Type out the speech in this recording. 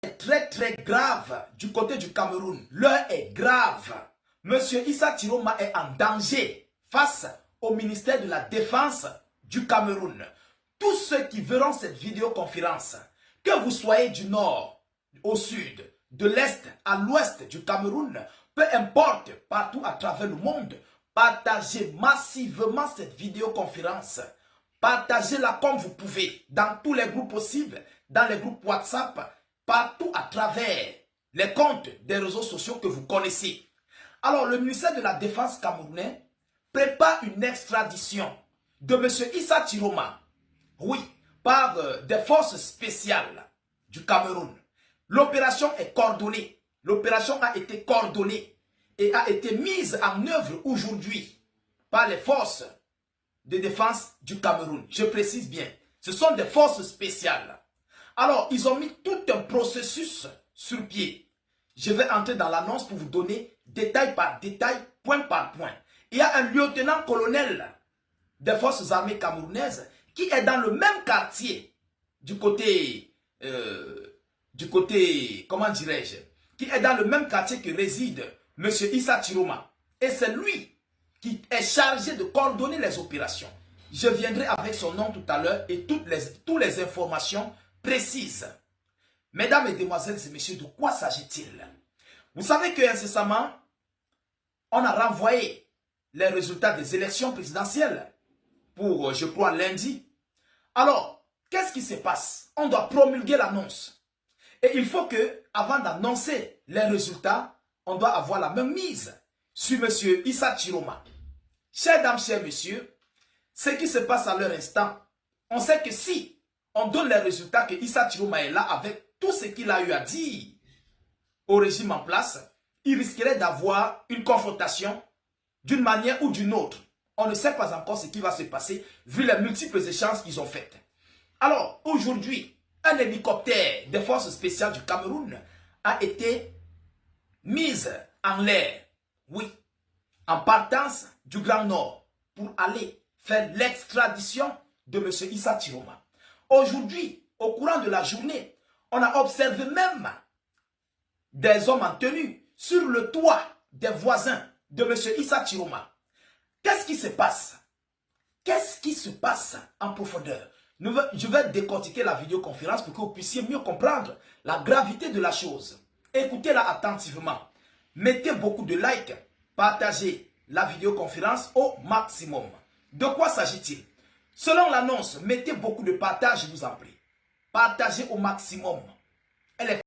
très grave du côté du Cameroun. L'heure est grave. Monsieur Issa Tiroma est en danger face au ministère de la Défense du Cameroun. Tous ceux qui verront cette vidéoconférence, que vous soyez du nord au sud, de l'est à l'ouest du Cameroun, peu importe, partout à travers le monde, partagez massivement cette vidéoconférence. Partagez-la comme vous pouvez, dans tous les groupes possibles, dans les groupes WhatsApp, partout à travers les comptes des réseaux sociaux que vous connaissez. Alors, le ministère de la Défense camerounais prépare une extradition de M. Issa Tiroma, oui, par des forces spéciales du Cameroun. L'opération est coordonnée. L'opération a été coordonnée et a été mise en œuvre aujourd'hui par les forces de défense du Cameroun. Je précise bien, ce sont des forces spéciales. Alors, ils ont mis tout un processus sur pied. Je vais entrer dans l'annonce pour vous donner détail par détail, point par point. Il y a un lieutenant-colonel des forces armées camerounaises qui est dans le même quartier du côté, comment dirais-je, qui est dans le même quartier que réside M. Issa Tiroma. Et c'est lui qui est chargé de coordonner les opérations. Je viendrai avec son nom tout à l'heure et toutes les informations précises. Mesdames et demoiselles et messieurs, de quoi s'agit-il? Vous savez qu'incessamment, on a renvoyé les résultats des élections présidentielles pour, je crois, lundi. Alors, qu'est-ce qui se passe? On doit promulguer l'annonce. Et il faut que, avant d'annoncer les résultats, on doit avoir la même mise sur M. Issa Tiroma. Chers dames, chers messieurs, ce qui se passe à leur instant, on sait que si on donne les résultats que Issa Tiroma est là avec tout ce qu'il a eu à dire au régime en place, il risquerait d'avoir une confrontation d'une manière ou d'une autre. On ne sait pas encore ce qui va se passer vu les multiples échanges qu'ils ont faits. Alors, aujourd'hui, un hélicoptère des forces spéciales du Cameroun a été mis en l'air, oui, en partance du Grand Nord pour aller faire l'extradition de M. Issa Tiroma. Aujourd'hui, au courant de la journée, on a observé même des hommes en tenue sur le toit des voisins de M. Issa Tiroma. Qu'est-ce qui se passe? Qu'est-ce qui se passe en profondeur? Je vais décortiquer la vidéoconférence pour que vous puissiez mieux comprendre la gravité de la chose. Écoutez-la attentivement. Mettez beaucoup de likes, partagez la vidéoconférence au maximum. De quoi s'agit-il? Selon l'annonce, mettez beaucoup de partage, je vous en prie. Partagez au maximum. Elle est